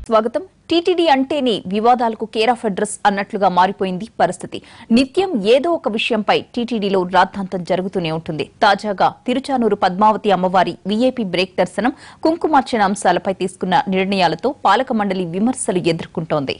స్వాగతం. టీటీడీ అంటేనే వివాదాలకు కేర్ ఆఫ్ అడ్రస్ అన్నట్లుగా మారిపోయింది పరిస్థితి. నిత్యం ఏదో ఒక విషయంపై టీటీడీలో రాద్ధాంతం జరుగుతూనే ఉంటుంది. తాజాగా తిరుచానూరు పద్మావతి అమ్మవారి వీఐపీ బ్రేక్ దర్శనం, కుంకుమార్చన అంశాలపై తీసుకున్న నిర్ణయాలతో పాలక మండలి విమర్శలు ఎదుర్కొంటోంది.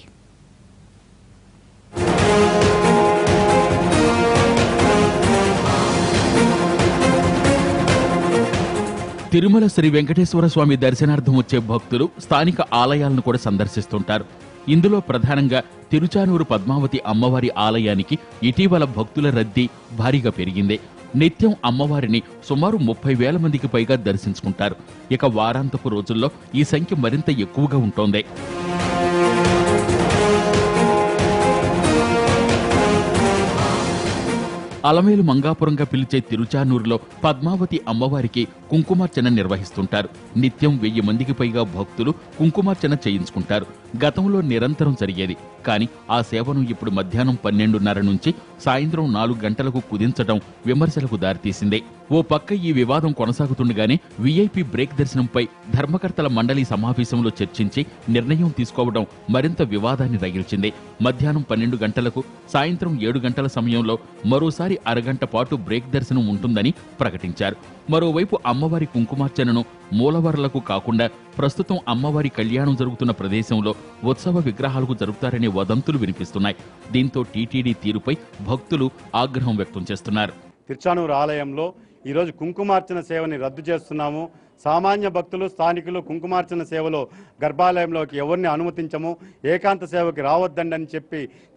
తిరుమల శ్రీ వెంకటేశ్వర స్వామి దర్శనార్థం వచ్చే భక్తులు స్థానిక ఆలయాలను కూడా సందర్శిస్తుంటారు. ఇందులో ప్రధానంగా తిరుచానూరు పద్మావతి అమ్మవారి ఆలయానికి ఇటీవల భక్తుల రద్దీ భారీగా పెరిగింది. నిత్యం అమ్మవారిని సుమారు 30,000 మందికి పైగా దర్శించుకుంటారు. ఇక వారాంతపు రోజుల్లో ఈ సంఖ్య మరింత ఎక్కువగా ఉంటోంది. అలమేలు మంగాపురంగా పిలిచే తిరుచానూరులో పద్మావతి అమ్మవారికి కుంకుమార్చన నిర్వహిస్తుంటారు. నిత్యం 1000 మందికి పైగా భక్తులు కుంకుమార్చన చేయించుకుంటారు. గతంలో నిరంతరం జరిగేది. కానీ ఆ సేవను ఇప్పుడు మధ్యాహ్నం 12:30 నుంచి సాయంత్రం 4 గంటలకు కుదించడం విమర్శలకు దారితీసింది. ఓ పక్క ఈ వివాదం కొనసాగుతుండగానే వీఐపీ బ్రేక్ దర్శనంపై ధర్మకర్తల మండలి సమావేశంలో చర్చించి నిర్ణయం తీసుకోవడం మరింత వివాదాన్ని రగిల్చింది. మధ్యాహ్నం 12 గంటలకు, సాయంత్రం 7 గంటల సమయంలో మరోసారి అరగంట పాటు బ్రేక్ దర్శనం ఉంటుందని ప్రకటించారు. మరోవైపు అమ్మవారి కుంకుమార్చనను మూలవర్లకు కాకుండా ప్రస్తుతం అమ్మవారి కళ్యాణం జరుగుతున్న ప్రదేశంలో ఉత్సవ విగ్రహాలకు జరుపుతారనే వదంతులు వినిపిస్తున్నాయి. దీంతో టీటీడీ తీరుపై భక్తులు ఆగ్రహం వ్యక్తం చేస్తున్నారు. తిరుచానూరు ఆలయంలో ఈరోజు కుంకుమార్చన సేవని రద్దు చేస్తున్నాము. సామాన్య భక్తులు, స్థానికులు కుంకుమార్చన సేవలో గర్భాలయంలోకి ఎవరిని అనుమతించము, ఏకాంత సేవకి రావద్దండి అని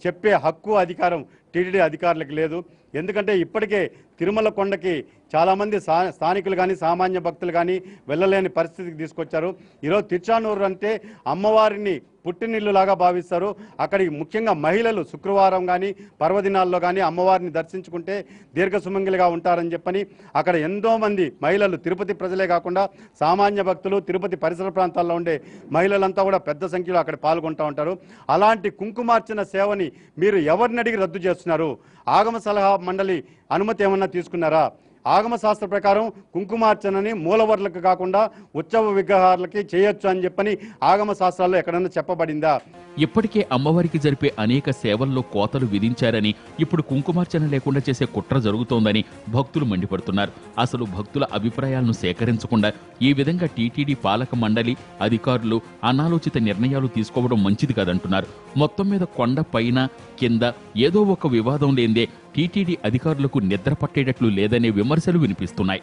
చెప్పే హక్కు, అధికారం టీటీడీ అధికారులకు లేదు. ఎందుకంటే ఇప్పటికే తిరుమల కొండకి చాలామంది స్థానికులు కానీ సామాన్య భక్తులు కానీ వెళ్ళలేని పరిస్థితికి తీసుకొచ్చారు. ఈరోజు తిరుచానూరు అంటే అమ్మవారిని పుట్టినిల్లులాగా భావిస్తారు. అక్కడికి ముఖ్యంగా మహిళలు శుక్రవారం కానీ పర్వదినాల్లో కానీ అమ్మవారిని దర్శించుకుంటే దీర్ఘ సుమంగిలిగా ఉంటారని చెప్పని అక్కడ ఎంతోమంది మహిళలు, తిరుపతి ప్రజలే కాకుండా సామాన్య భక్తులు, తిరుపతి పరిసర ప్రాంతాల్లో ఉండే మహిళలంతా కూడా పెద్ద సంఖ్యలో అక్కడ పాల్గొంటూ ఉంటారు. అలాంటి కుంకుమార్చన సేవని మీరు ఎవరిని అడిగి రద్దు చేస్తున్నారు? ఆగమ సలహా మండలి అనుమతి ఏమన్నా తీసుకున్నారా? ఆగమ శాస్త్ర ప్రకారం కుంకుమార్చనని మూలవర్లకు కాకుండా ఉత్సవ విగ్రహాలకి చేయొచ్చు అని చెప్పని ఆగమ శాస్త్రాల్లో ఎక్కడన్నా చెప్పబడిందా? ఇప్పటికే అమ్మవారికి జరిపే అనేక సేవల్లో కోతలు విధించారని, ఇప్పుడు కుంకుమార్చన లేకుండా చేసే కుట్ర జరుగుతోందని భక్తులు మండిపడుతున్నారు. అసలు భక్తుల అభిప్రాయాలను సేకరించకుండా ఈ విధంగా టీటీడీ పాలక మండలి అధికారులు అనాలోచిత నిర్ణయాలు తీసుకోవడం మంచిది కాదంటున్నారు. మొత్తం మీద కొండ పైన కింద ఏదో ఒక వివాదం లేదే టీటీడీ అధికారులకు నిద్ర పట్టేటట్లు లేదనే విమర్శలు వినిపిస్తున్నాయి.